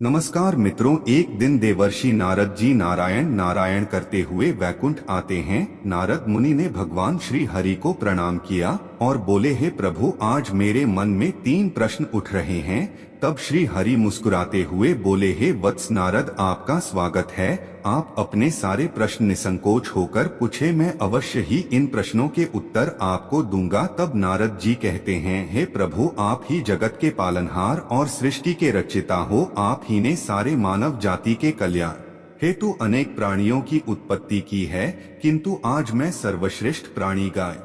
नमस्कार मित्रों, एक दिन देवर्षि नारद जी नारायण नारायण करते हुए वैकुंठ आते हैं। नारद मुनि ने भगवान श्री हरि को प्रणाम किया और बोले, हे प्रभु, आज मेरे मन में 3 प्रश्न उठ रहे हैं। तब श्री हरि मुस्कुराते हुए बोले, हे वत्स नारद, आपका स्वागत है। आप अपने सारे प्रश्न निसंकोच होकर पूछे, मैं अवश्य ही इन प्रश्नों के उत्तर आपको दूंगा। तब नारद जी कहते हैं, हे प्रभु, आप ही जगत के पालनहार और सृष्टि के रचयिता हो। आप ही ने सारे मानव जाति के कल्याण हेतु अनेक प्राणियों की उत्पत्ति की है, किंतु आज मैं सर्वश्रेष्ठ प्राणी गाय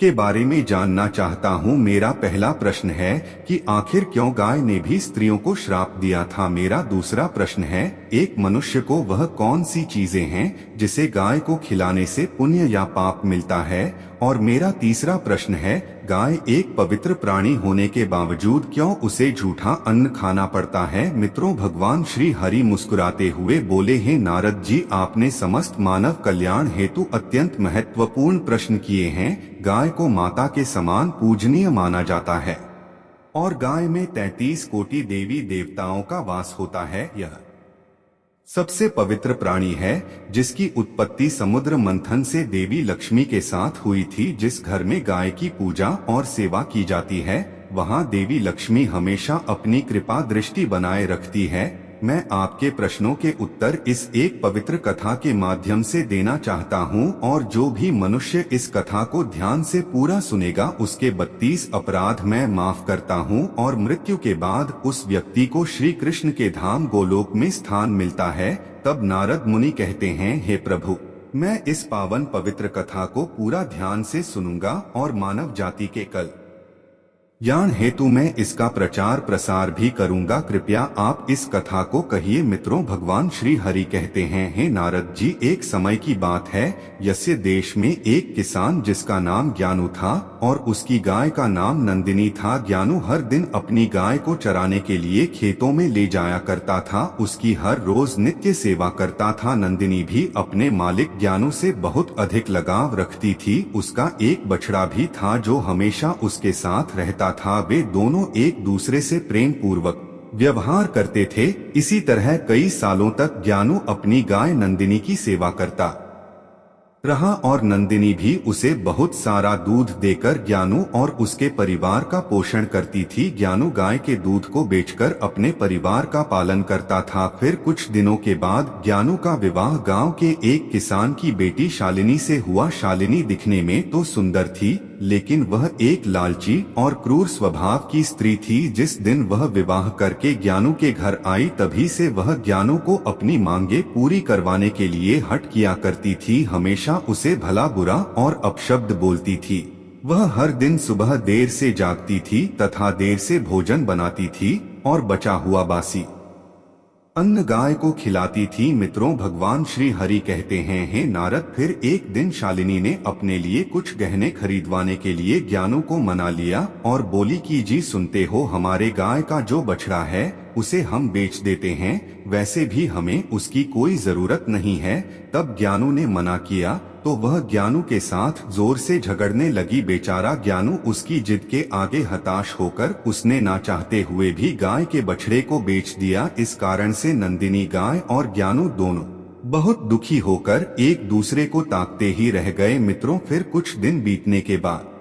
के बारे में जानना चाहता हूँ। मेरा पहला प्रश्न है कि आखिर क्यों गाय ने भी स्त्रियों को श्राप दिया था। मेरा दूसरा प्रश्न है, एक मनुष्य को वह कौन सी चीजें हैं जिसे गाय को खिलाने से पुण्य या पाप मिलता है। और मेरा तीसरा प्रश्न है, गाय एक पवित्र प्राणी होने के बावजूद क्यों उसे झूठा अन्न खाना पड़ता है। मित्रों, भगवान श्री हरि मुस्कुराते हुए बोले, हे नारद जी, आपने समस्त मानव कल्याण हेतु अत्यंत महत्वपूर्ण प्रश्न किए हैं। गाय को माता के समान पूजनीय माना जाता है और गाय में 33 कोटि देवी देवताओं का वास होता है। यह सबसे पवित्र प्राणी है, जिसकी उत्पत्ति समुद्र मंथन से देवी लक्ष्मी के साथ हुई थी। जिस घर में गाय की पूजा और सेवा की जाती है, वहां देवी लक्ष्मी हमेशा अपनी कृपा दृष्टि बनाए रखती है। मैं आपके प्रश्नों के उत्तर इस एक पवित्र कथा के माध्यम से देना चाहता हूं, और जो भी मनुष्य इस कथा को ध्यान से पूरा सुनेगा, उसके 32 अपराध मैं माफ करता हूं और मृत्यु के बाद उस व्यक्ति को श्री कृष्ण के धाम गोलोक में स्थान मिलता है। तब नारद मुनि कहते हैं, हे प्रभु, मैं इस पावन पवित्र कथा को पूरा ध्यान से सुनूंगा और मानव जाति के कल्याण हेतु मैं इसका प्रचार प्रसार भी करूंगा। कृपया आप इस कथा को कहिए। मित्रों, भगवान श्री हरि कहते हैं, हे नारद जी, एक समय की बात है, यस्य देश में एक किसान जिसका नाम ज्ञानु था और उसकी गाय का नाम नंदिनी था। ज्ञानु हर दिन अपनी गाय को चराने के लिए खेतों में ले जाया करता था। उसकी हर रोज नित्य सेवा करता था। नंदिनी भी अपने मालिक ज्ञानु से बहुत अधिक लगाव रखती थी। उसका एक बछड़ा भी था जो हमेशा उसके साथ रहता था। वे दोनों एक दूसरे से प्रेम पूर्वक व्यवहार करते थे। इसी तरह कई सालों तक ज्ञानु अपनी गाय नंदिनी की सेवा करता रहा और नंदिनी भी उसे बहुत सारा दूध देकर ज्ञानु और उसके परिवार का पोषण करती थी। ज्ञानु गाय के दूध को बेचकर अपने परिवार का पालन करता था। फिर कुछ दिनों के बाद ज्ञानु का विवाह गांव के एक किसान की बेटी शालिनी से हुआ। शालिनी दिखने में तो सुंदर थी, लेकिन वह एक लालची और क्रूर स्वभाव की स्त्री थी। जिस दिन वह विवाह करके ज्ञानु के घर आई, तभी से वह ज्ञानु को अपनी मांगे पूरी करवाने के लिए हठ किया करती थी। हमेशा उसे भला बुरा और अपशब्द बोलती थी। वह हर दिन सुबह देर से जागती थी तथा देर से भोजन बनाती थी और बचा हुआ बासी अन्न गाय को खिलाती थी। मित्रों, भगवान श्री हरि कहते हैं, हे नारद, फिर एक दिन शालिनी ने अपने लिए कुछ गहने खरीदवाने के लिए ज्ञानु को मना लिया और बोली कि जी, सुनते हो, हमारे गाय का जो बछड़ा है उसे हम बेच देते हैं, वैसे भी हमें उसकी कोई जरूरत नहीं है। तब ज्ञानु ने मना किया तो वह ज्ञानु के साथ जोर से झगड़ने लगी। बेचारा ज्ञानु उसकी जिद के आगे हताश होकर उसने ना चाहते हुए भी गाय के बछड़े को बेच दिया। इस कारण से नंदिनी गाय और ज्ञानु दोनों बहुत दुखी होकर एक दूसरे को ताकते ही रह गए। मित्रों, फिर कुछ दिन बीतने के बाद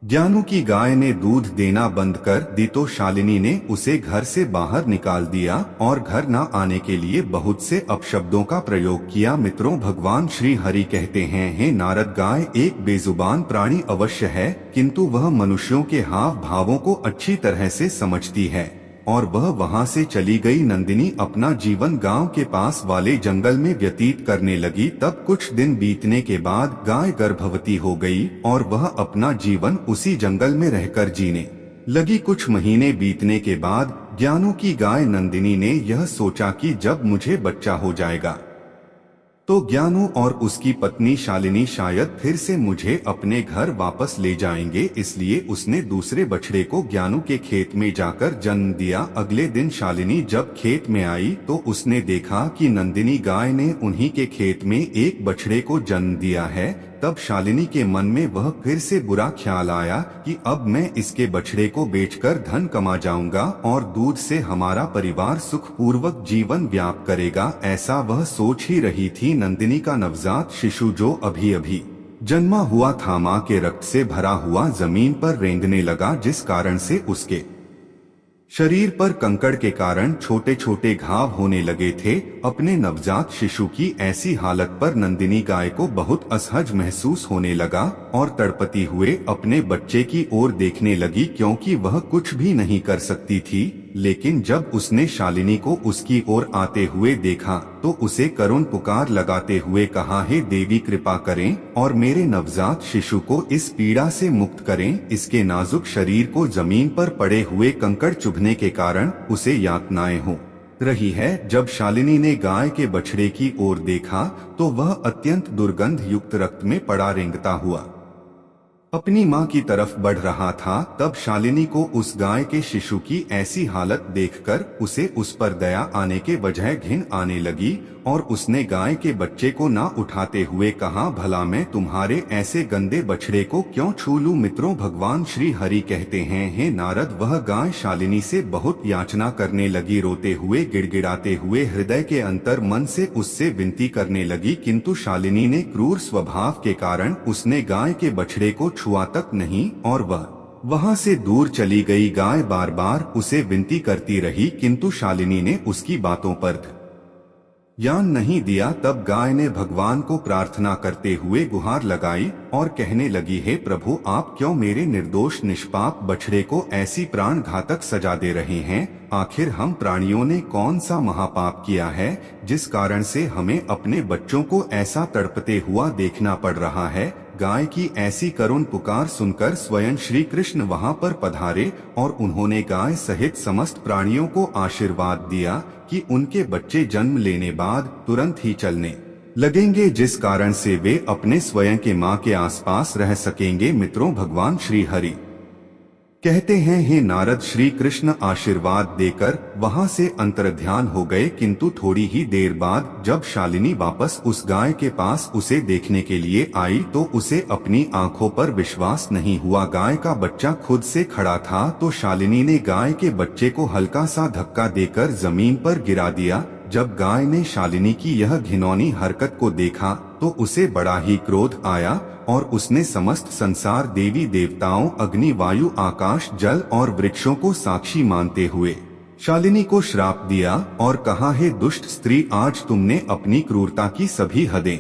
ज्ञानु की गाय ने दूध देना बंद कर दी तो शालिनी ने उसे घर से बाहर निकाल दिया और घर न आने के लिए बहुत से अपशब्दों का प्रयोग किया। मित्रों, भगवान श्री हरि कहते हैं, हे नारद, गाय एक बेजुबान प्राणी अवश्य है, किंतु वह मनुष्यों के हाव भावों को अच्छी तरह से समझती है और वह वहां से चली गई। नंदिनी अपना जीवन गांव के पास वाले जंगल में व्यतीत करने लगी। तब कुछ दिन बीतने के बाद गाय गर्भवती हो गई और वह अपना जीवन उसी जंगल में रहकर जीने लगी। कुछ महीने बीतने के बाद ज्ञानु की गाय नंदिनी ने यह सोचा कि जब मुझे बच्चा हो जाएगा तो ज्ञानु और उसकी पत्नी शालिनी शायद फिर से मुझे अपने घर वापस ले जाएंगे। इसलिए उसने दूसरे बछड़े को ज्ञानु के खेत में जाकर जन्म दिया। अगले दिन शालिनी जब खेत में आई तो उसने देखा कि नंदिनी गाय ने उन्हीं के खेत में एक बछड़े को जन्म दिया है। तब शालिनी के मन में वह फिर से बुरा ख्याल आया कि अब मैं इसके बछड़े को बेचकर धन कमा जाऊंगा और दूध से हमारा परिवार सुखपूर्वक जीवन व्याप करेगा, ऐसा वह सोच ही रही थी। नंदिनी का नवजात शिशु जो अभी अभी जन्मा हुआ था मां के रक्त से भरा हुआ जमीन पर रेंगने लगा, जिस कारण से उसके शरीर पर कंकड़ के कारण छोटे छोटे घाव होने लगे थे। अपने नवजात शिशु की ऐसी हालत पर नंदिनी गाय को बहुत असहज महसूस होने लगा और तड़पती हुए अपने बच्चे की ओर देखने लगी, क्योंकि वह कुछ भी नहीं कर सकती थी। लेकिन जब उसने शालिनी को उसकी ओर आते हुए देखा तो उसे करुण पुकार लगाते हुए कहा, हे देवी कृपा करें और मेरे नवजात शिशु को इस पीड़ा से मुक्त करें। इसके नाजुक शरीर को जमीन पर पड़े हुए कंकड़ चुभने के कारण उसे यातनाएं हो रही है। जब शालिनी ने गाय के बछड़े की ओर देखा तो वह अत्यंत दुर्गंध युक्त रक्त में पड़ा रेंगता हुआ अपनी मां की तरफ बढ़ रहा था। तब शालिनी को उस गाय के शिशु की ऐसी हालत देखकर उसे उस पर दया आने के बजाय घिन आने लगी और उसने गाय के बच्चे को ना उठाते हुए कहा, भला मैं तुम्हारे ऐसे गंदे बछड़े को क्यों छू लूं। मित्रों, भगवान श्री हरि कहते हैं, हे नारद, वह गाय शालिनी से बहुत याचना करने लगी, रोते हुए गिड़गिड़ाते हुए हृदय के अंतर मन से उससे विनती करने लगी, किंतु शालिनी ने क्रूर स्वभाव के कारण उसने गाय के बछड़े को छुआ तक नहीं और वह वहां से दूर चली गई। गाय बार बार उसे विनती करती रही, किंतु शालिनी ने उसकी बातों पर ध्यान नहीं दिया। तब गाय ने भगवान को प्रार्थना करते हुए गुहार लगाई और कहने लगी, हे प्रभु, आप क्यों मेरे निर्दोष निष्पाप बछड़े को ऐसी प्राण घातक सजा दे रहे हैं। आखिर हम प्राणियों ने कौन सा महापाप किया है जिस कारण से हमें अपने बच्चों को ऐसा तड़पते हुआ देखना पड़ रहा है। गाय की ऐसी करुण पुकार सुनकर स्वयं श्री कृष्ण वहां पर पधारे और उन्होंने गाय सहित समस्त प्राणियों को आशीर्वाद दिया कि उनके बच्चे जन्म लेने बाद तुरंत ही चलने लगेंगे, जिस कारण से वे अपने स्वयं के मां के आसपास रह सकेंगे। मित्रों, भगवान श्री हरि कहते हैं, हे नारद, श्री कृष्ण आशीर्वाद देकर वहां से अंतर्ध्यान हो गए, किंतु थोड़ी ही देर बाद जब शालिनी वापस उस गाय के पास उसे देखने के लिए आई तो उसे अपनी आंखों पर विश्वास नहीं हुआ। गाय का बच्चा खुद से खड़ा था तो शालिनी ने गाय के बच्चे को हल्का सा धक्का देकर जमीन पर गिरा दिया। जब गाय ने शालिनी की यह घिनौनी हरकत को देखा तो उसे बड़ा ही क्रोध आया और उसने समस्त संसार, देवी देवताओं, अग्नि, वायु, आकाश, जल और वृक्षों को साक्षी मानते हुए शालिनी को श्राप दिया और कहा, हे दुष्ट स्त्री, आज तुमने अपनी क्रूरता की सभी हदें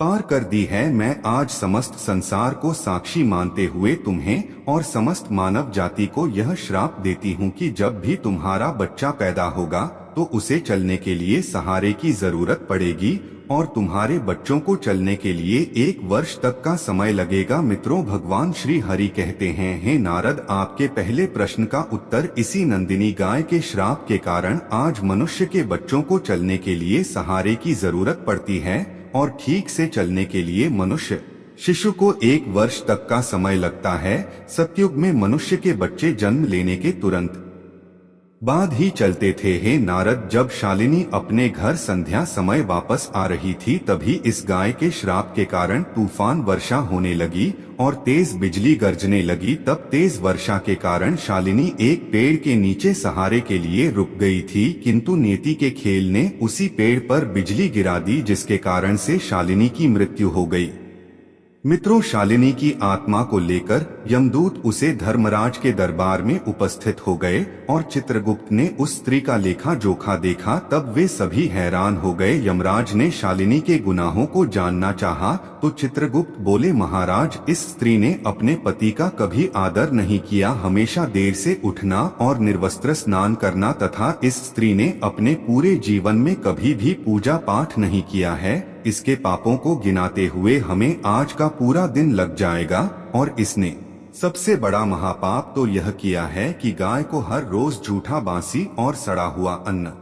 पार कर दी है। मैं आज समस्त संसार को साक्षी मानते हुए तुम्हें और समस्त मानव जाति को यह श्राप देती हूँ कि जब भी तुम्हारा बच्चा पैदा होगा तो उसे चलने के लिए सहारे की जरूरत पड़ेगी और तुम्हारे बच्चों को चलने के लिए 1 वर्ष तक का समय लगेगा। मित्रों, भगवान श्री हरि कहते हैं, हे नारद, आपके पहले प्रश्न का उत्तर इसी नंदिनी गाय के श्राप के कारण आज मनुष्य के बच्चों को चलने के लिए सहारे की जरूरत पड़ती है और ठीक से चलने के लिए मनुष्य शिशु को 1 वर्ष तक का समय लगता है। सतयुग में मनुष्य के बच्चे जन्म लेने के तुरंत बाद ही चलते थे। हे नारद, जब शालिनी अपने घर संध्या समय वापस आ रही थी तभी इस गाय के श्राप के कारण तूफान वर्षा होने लगी और तेज बिजली गरजने लगी। तब तेज वर्षा के कारण शालिनी एक पेड़ के नीचे सहारे के लिए रुक गई थी, किंतु नियति के खेल ने उसी पेड़ पर बिजली गिरा दी, जिसके कारण से शालिनी की मृत्यु हो गई। मित्रों, शालिनी की आत्मा को लेकर यमदूत उसे धर्मराज के दरबार में उपस्थित हो गए और चित्रगुप्त ने उस स्त्री का लेखा जोखा देखा। तब वे सभी हैरान हो गए। यमराज ने शालिनी के गुनाहों को जानना चाहा तो चित्रगुप्त बोले, महाराज, इस स्त्री ने अपने पति का कभी आदर नहीं किया, हमेशा देर से उठना और निर्वस्त्र स्नान करना तथा इस स्त्री ने अपने पूरे जीवन में कभी भी पूजा पाठ नहीं किया है। इसके पापों को गिनाते हुए हमें आज का पूरा दिन लग जाएगा और इसने सबसे बड़ा महापाप तो यह किया है कि गाय को हर रोज झूठा, बासी और सड़ा हुआ अन्न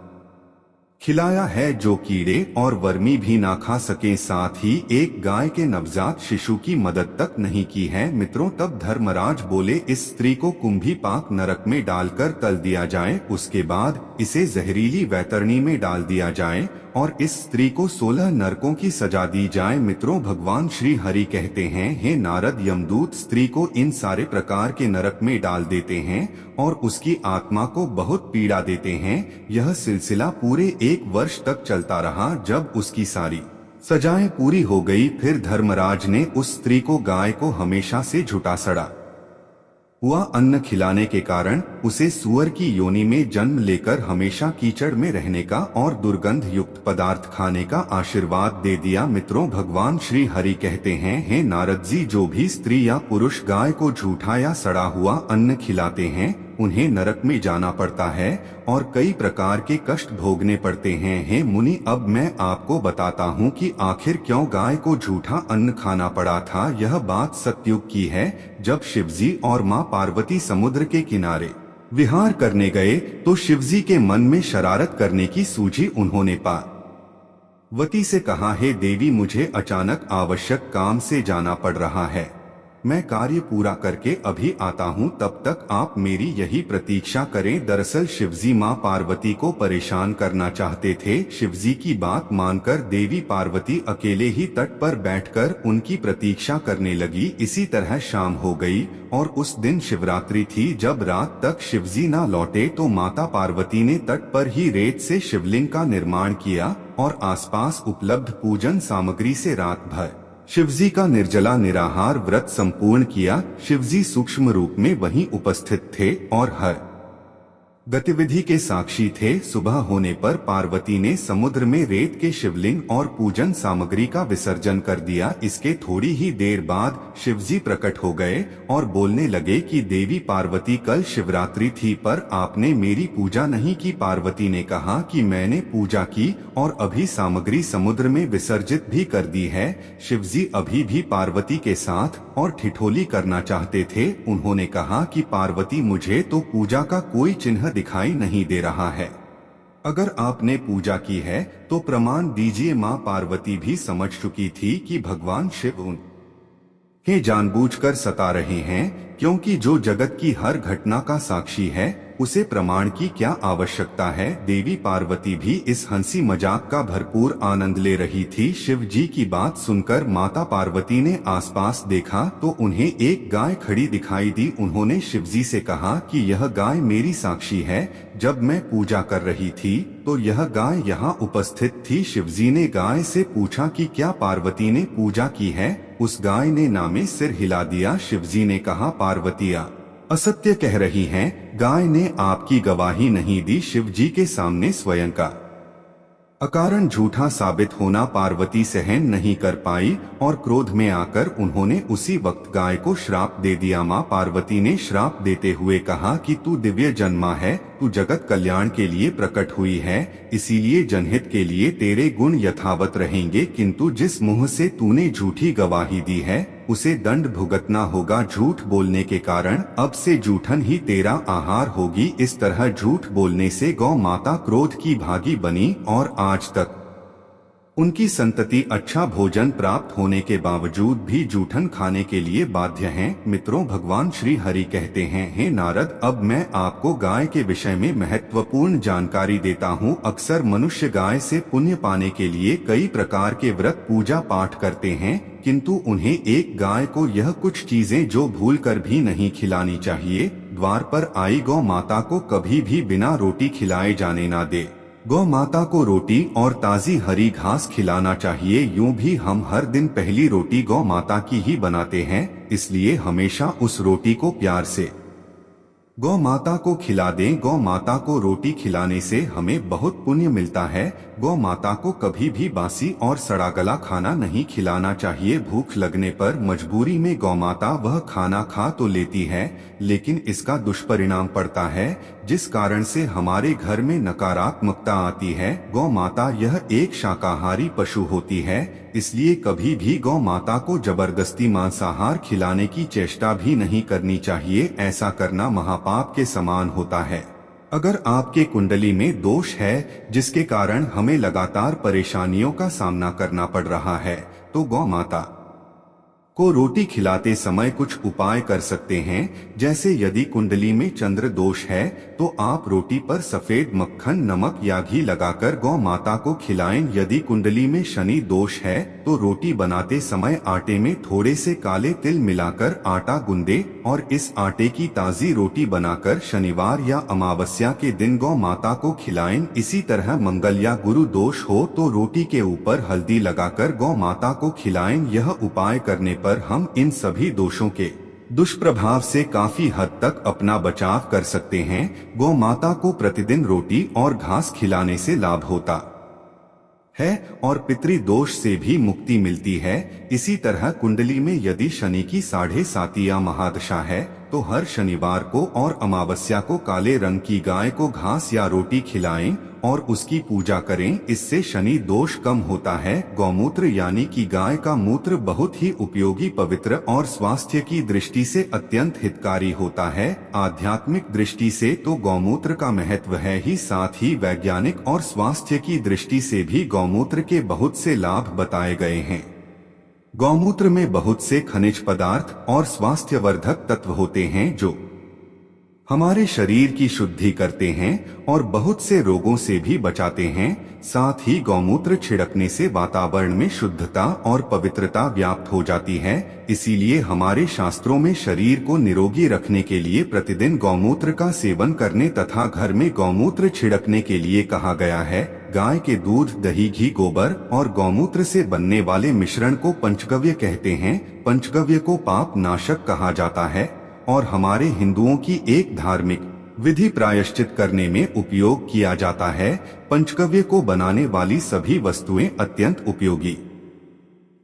खिलाया है जो कीड़े और वर्मी भी ना खा सके, साथ ही एक गाय के नवजात शिशु की मदद तक नहीं की है। मित्रों, तब धर्मराज बोले, इस स्त्री को कुंभी पाक नरक में डालकर तल दिया जाए, उसके बाद इसे जहरीली वैतरणी में डाल दिया जाए और इस स्त्री को 16 नरकों की सजा दी जाए। मित्रों, भगवान श्री हरि कहते हैं, हे नारद, यमदूत स्त्री को इन सारे प्रकार के नरक में डाल देते हैं और उसकी आत्मा को बहुत पीड़ा देते हैं। यह सिलसिला पूरे 1 वर्ष तक चलता रहा। जब उसकी सारी सजाएं पूरी हो गई, फिर धर्मराज ने उस स्त्री को गाय को हमेशा से झूठा सड़ा हुआ अन्न खिलाने के कारण उसे सुअर की योनि में जन्म लेकर हमेशा कीचड़ में रहने का और दुर्गंध युक्त पदार्थ खाने का आशीर्वाद दे दिया। मित्रों, भगवान श्री हरि कहते हैं, हे नारद जी, जो भी स्त्री या पुरुष गाय को झूठा या सड़ा हुआ अन्न खिलाते हैं उन्हें नरक में जाना पड़ता है और कई प्रकार के कष्ट भोगने पड़ते हैं। हे मुनि, अब मैं आपको बताता हूँ कि आखिर क्यों गाय को झूठा अन्न खाना पड़ा था। यह बात सतयुग की है, जब शिवजी और माँ पार्वती समुद्र के किनारे विहार करने गए तो शिवजी के मन में शरारत करने की सूझी। उन्होंने पार्वती से कहा, हे देवी, मुझे अचानक आवश्यक काम से जाना पड़ रहा है, मैं कार्य पूरा करके अभी आता हूँ, तब तक आप मेरी यही प्रतीक्षा करें। दरअसल शिवजी माँ पार्वती को परेशान करना चाहते थे। शिवजी की बात मानकर देवी पार्वती अकेले ही तट पर बैठकर उनकी प्रतीक्षा करने लगी। इसी तरह शाम हो गई और उस दिन शिवरात्रि थी। जब रात तक शिवजी ना लौटे तो माता पार्वती ने तट पर ही रेत से शिवलिंग का निर्माण किया और आसपास उपलब्ध पूजन सामग्री से रात भर शिवजी का निर्जला निराहार व्रत संपूर्ण किया। शिवजी सूक्ष्म रूप में वहीं उपस्थित थे और हर गतिविधि के साक्षी थे। सुबह होने पर पार्वती ने समुद्र में रेत के शिवलिंग और पूजन सामग्री का विसर्जन कर दिया। इसके थोड़ी ही देर बाद शिवजी प्रकट हो गए और बोलने लगे कि देवी पार्वती, कल शिवरात्रि थी पर आपने मेरी पूजा नहीं की। पार्वती ने कहा कि मैंने पूजा की और अभी सामग्री समुद्र में विसर्जित भी कर दी है। शिवजी अभी भी पार्वती के साथ और ठिठोली करना चाहते थे। उन्होंने कहा कि पार्वती, मुझे तो पूजा का कोई चिन्ह दिखाई नहीं दे रहा है, अगर आपने पूजा की है तो प्रमाण दीजिए। माँ पार्वती भी समझ चुकी थी कि भगवान शिव उन्हें जानबूझकर सता रहे हैं, क्योंकि जो जगत की हर घटना का साक्षी है उसे प्रमाण की क्या आवश्यकता है। देवी पार्वती भी इस हंसी मजाक का भरपूर आनंद ले रही थी। शिव जी की बात सुनकर माता पार्वती ने आसपास देखा तो उन्हें एक गाय खड़ी दिखाई दी। उन्होंने शिवजी से कहा कि यह गाय मेरी साक्षी है, जब मैं पूजा कर रही थी तो यह गाय यहाँ उपस्थित थी। शिवजी ने गाय से पूछा कि क्या पार्वती ने पूजा की है। उस गाय ने नामे सिर हिला दिया। शिवजी ने कहा, पार्वतिया असत्य कह रही हैं, गाय ने आपकी गवाही नहीं दी। शिव जी के सामने स्वयं का अकारण झूठा साबित होना पार्वती सहन नहीं कर पाई और क्रोध में आकर उन्होंने उसी वक्त गाय को श्राप दे दिया। माँ पार्वती ने श्राप देते हुए कहा कि तू दिव्य जन्मा है, तू जगत कल्याण के लिए प्रकट हुई है, इसीलिए जनहित के लिए तेरे गुण यथावत रहेंगे, किंतु जिस मुंह से तूने झूठी गवाही दी है उसे दंड भुगतना होगा। झूठ बोलने के कारण अब से जूठन ही तेरा आहार होगी। इस तरह झूठ बोलने से गौ माता क्रोध की भागी बनी और आज तक उनकी संतति अच्छा भोजन प्राप्त होने के बावजूद भी जूठन खाने के लिए बाध्य हैं। मित्रों, भगवान श्री हरि कहते हैं, हे नारद, अब मैं आपको गाय के विषय में महत्वपूर्ण जानकारी देता हूँ। अक्सर मनुष्य गाय से पुण्य पाने के लिए कई प्रकार के व्रत पूजा पाठ करते हैं, किंतु उन्हें एक गाय को यह कुछ चीजें जो भूल कर भी नहीं खिलानी चाहिए। द्वार पर आई गौ माता को कभी भी बिना रोटी खिलाए जाने ना दे। गौ माता को रोटी और ताजी हरी घास खिलाना चाहिए। यूं भी हम हर दिन पहली रोटी गौ माता की ही बनाते हैं, इसलिए हमेशा उस रोटी को प्यार से गौ माता को खिला दें। गौ माता को रोटी खिलाने से हमें बहुत पुण्य मिलता है। गौ माता को कभी भी बासी और सड़ा गला खाना नहीं खिलाना चाहिए। भूख लगने पर मजबूरी में गौ माता वह खाना खा तो लेती है, लेकिन इसका दुष्परिणाम पड़ता है, जिस कारण से हमारे घर में नकारात्मकता आती है। गौ माता यह एक शाकाहारी पशु होती है, इसलिए कभी भी गौ माता को जबरदस्ती मांसाहार खिलाने की चेष्टा भी नहीं करनी चाहिए। ऐसा करना महापाप के समान होता है। अगर आपके कुंडली में दोष है जिसके कारण हमें लगातार परेशानियों का सामना करना पड़ रहा है, तो गौ माता को रोटी खिलाते समय कुछ उपाय कर सकते हैं। जैसे यदि कुंडली में चंद्र दोष है तो आप रोटी पर सफेद मक्खन, नमक या घी लगाकर गौ माता को खिलाएं। यदि कुंडली में शनि दोष है तो रोटी बनाते समय आटे में थोड़े से काले तिल मिलाकर आटा गूंदे और इस आटे की ताजी रोटी बनाकर शनिवार या अमावस्या के दिन गौ माता को खिलाएं। इसी तरह मंगल या गुरु दोष हो तो रोटी के ऊपर हल्दी लगाकर गौ माता को खिलाएं। यह उपाय करने पर हम इन सभी दोषों के दुष्प्रभाव से काफी हद तक अपना बचाव कर सकते हैं। गौ माता को प्रतिदिन रोटी और घास खिलाने से लाभ होता है और पितृ दोष से भी मुक्ति मिलती है। इसी तरह कुंडली में यदि शनि की 7.5 या महादशा है तो हर शनिवार को और अमावस्या को काले रंग की गाय को घास या रोटी खिलाएं और उसकी पूजा करें। इससे शनि दोष कम होता है। गौमूत्र यानी कि गाय का मूत्र बहुत ही उपयोगी, पवित्र और स्वास्थ्य की दृष्टि से अत्यंत हितकारी होता है। आध्यात्मिक दृष्टि से तो गौमूत्र का महत्व है ही, साथ ही वैज्ञानिक और स्वास्थ्य की दृष्टि से भी गौमूत्र के बहुत से लाभ बताए गए हैं। गौमूत्र में बहुत से खनिज पदार्थ और स्वास्थ्यवर्धक तत्व होते हैं जो हमारे शरीर की शुद्धि करते हैं और बहुत से रोगों से भी बचाते हैं। साथ ही गौमूत्र छिड़कने से वातावरण में शुद्धता और पवित्रता व्याप्त हो जाती है। इसीलिए हमारे शास्त्रों में शरीर को निरोगी रखने के लिए प्रतिदिन गौमूत्र का सेवन करने तथा घर में गौमूत्र छिड़कने के लिए कहा गया है। गाय के दूध, दही, घी, गोबर और गौमूत्र से बनने वाले मिश्रण को पंचगव्य कहते हैं। पंचगव्य को पाप नाशक कहा जाता है और हमारे हिंदुओं की एक धार्मिक विधि प्रायश्चित करने में उपयोग किया जाता है। पंचगव्य को बनाने वाली सभी वस्तुएं अत्यंत उपयोगी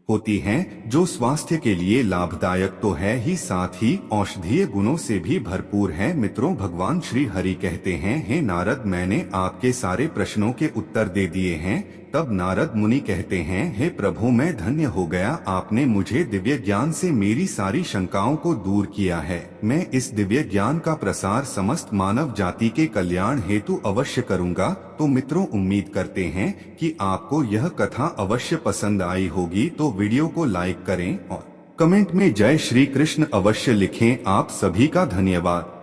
होती हैं, जो स्वास्थ्य के लिए लाभदायक तो है ही, साथ ही औषधीय गुणों से भी भरपूर है। मित्रों, भगवान श्री हरि कहते हैं, हे नारद, मैंने आपके सारे प्रश्नों के उत्तर दे दिए हैं। तब नारद मुनि कहते हैं, हे प्रभु, मैं धन्य हो गया, आपने मुझे दिव्य ज्ञान से मेरी सारी शंकाओं को दूर किया है। मैं इस दिव्य ज्ञान का प्रसार समस्त मानव जाति के कल्याण हेतु अवश्य करूंगा। तो मित्रों, उम्मीद करते हैं कि आपको यह कथा अवश्य पसंद आई होगी। तो वीडियो को लाइक करें और कमेंट में जय श्री कृष्ण अवश्य लिखें। आप सभी का धन्यवाद।